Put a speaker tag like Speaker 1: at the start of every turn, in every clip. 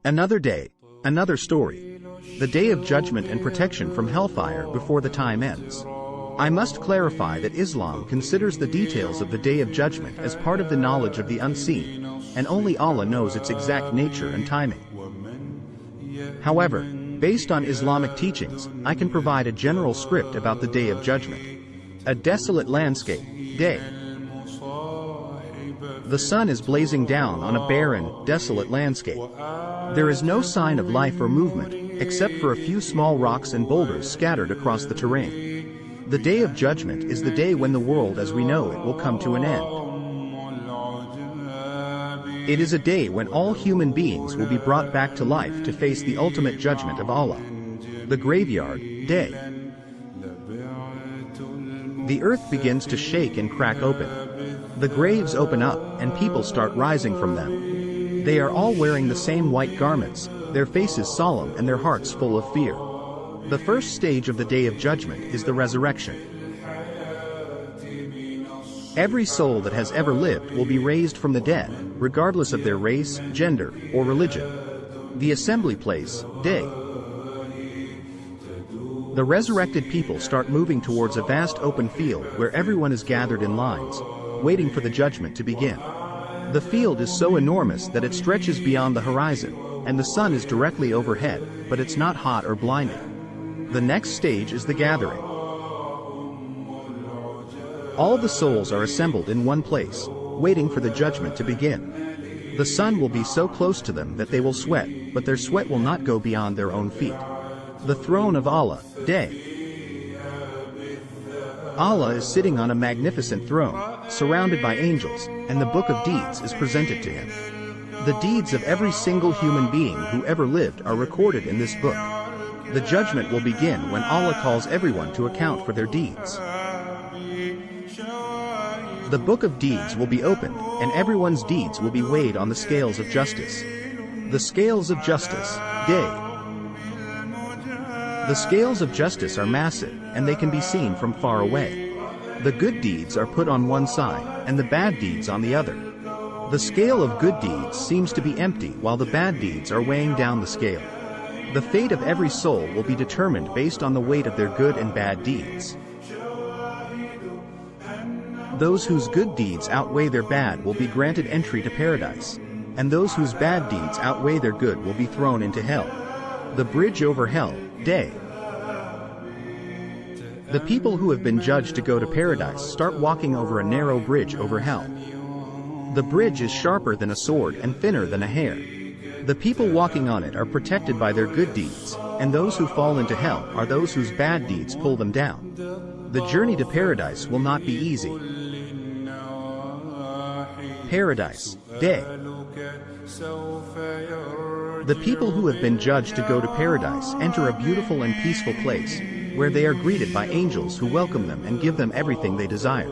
Speaker 1: Another day, another story. The day of judgment and protection from hellfire before the time ends. I must clarify that Islam considers the details of the day of judgment as part of the knowledge of the unseen, and only Allah knows its exact nature and timing. However, based on Islamic teachings, I can provide a general script about the day of judgment. A desolate landscape, day. The sun is blazing down on a barren, desolate landscape. There is no sign of life or movement, except for a few small rocks and boulders scattered across the terrain. The day of judgment is the day when the world as we know it will come to an end. It is a day when all human beings will be brought back to life to face the ultimate judgment of Allah. The graveyard, day. The earth begins to shake and crack open. The graves open up, and people start rising from them. They are all wearing the same white garments, their faces solemn and their hearts full of fear. The first stage of the Day of Judgment is the resurrection. Every soul that has ever lived will be raised from the dead, regardless of their race, gender, or religion. The assembly place, day. The resurrected people start moving towards a vast open field where everyone is gathered in lines, waiting for the judgment to begin. The field is so enormous that it stretches beyond the horizon, and the sun is directly overhead, but it's not hot or blinding. The next stage is the gathering. All the souls are assembled in one place, waiting for the judgment to begin. The sun will be so close to them that they will sweat, but their sweat will not go beyond their own feet. The throne of Allah, day. Allah is sitting on a magnificent throne, surrounded by angels, and the book of deeds is presented to him. The deeds of every single human being who ever lived are recorded in this book. The judgment will begin when Allah calls everyone to account for their deeds. The book of deeds will be opened, and everyone's deeds will be weighed on the scales of justice. The scales of justice, day. The scales of justice are massive, and they can be seen from far away. The good deeds are put on one side, and the bad deeds on the other. The scale of good deeds seems to be empty while the bad deeds are weighing down the scale. The fate of every soul will be determined based on the weight of their good and bad deeds. Those whose good deeds outweigh their bad will be granted entry to paradise, and those whose bad deeds outweigh their good will be thrown into hell. The bridge over hell, day. The people who have been judged to go to paradise start walking over a narrow bridge over hell. The bridge is sharper than a sword and thinner than a hair. The people walking on it are protected by their good deeds, and those who fall into hell are those whose bad deeds pull them down. The journey to paradise will not be easy. Paradise, day. The people who have been judged to go to paradise enter a beautiful and peaceful place, where they are greeted by angels who welcome them and give them everything they desire.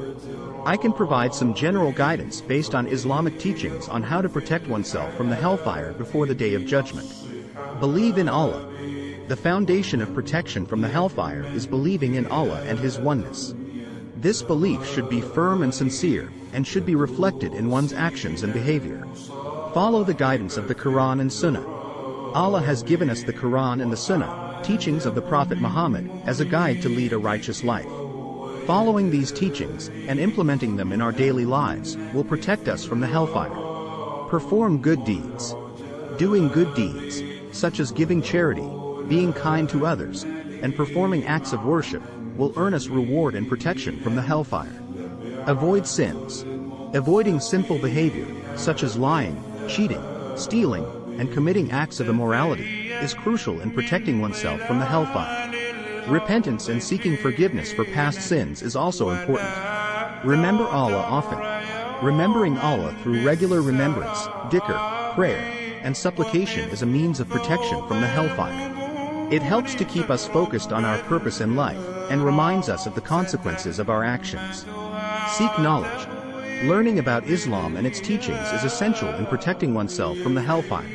Speaker 1: I can provide some general guidance based on Islamic teachings on how to protect oneself from the hellfire before the Day of Judgment. Believe in Allah. The foundation of protection from the hellfire is believing in Allah and His oneness. This belief should be firm and sincere, and should be reflected in one's actions and behavior. Follow the guidance of the Quran and Sunnah. Allah has given us the Quran and the Sunnah, teachings of the Prophet Muhammad, as a guide to lead a righteous life. Following these teachings, and implementing them in our daily lives, will protect us from the hellfire. Perform good deeds. Doing good deeds, such as giving charity, being kind to others, and performing acts of worship, will earn us reward and protection from the hellfire. Avoid sins. Avoiding sinful behavior, such as lying, cheating, stealing, and committing acts of immorality, is crucial in protecting oneself from the hellfire. Repentance and seeking forgiveness for past sins is also important. Remember Allah often. Remembering Allah through regular remembrance, dhikr, prayer, and supplication is a means of protection from the hellfire. It helps to keep us focused on our purpose in life, and reminds us of the consequences of our actions. Seek knowledge. Learning about Islam and its teachings is essential in protecting oneself from the hellfire.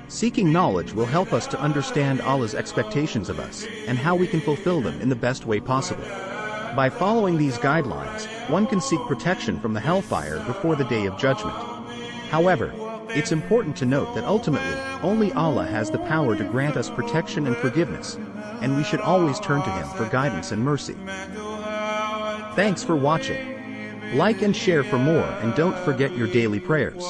Speaker 1: Seeking knowledge will help us to understand Allah's expectations of us, and how we can fulfill them in the best way possible. By following these guidelines, one can seek protection from the hellfire before the Day of Judgment. However, It's important to note that ultimately, only Allah has the power to grant us protection and forgiveness, and we should always turn to Him for guidance and mercy. Thanks for watching. Like and share for more, and don't forget your daily prayers.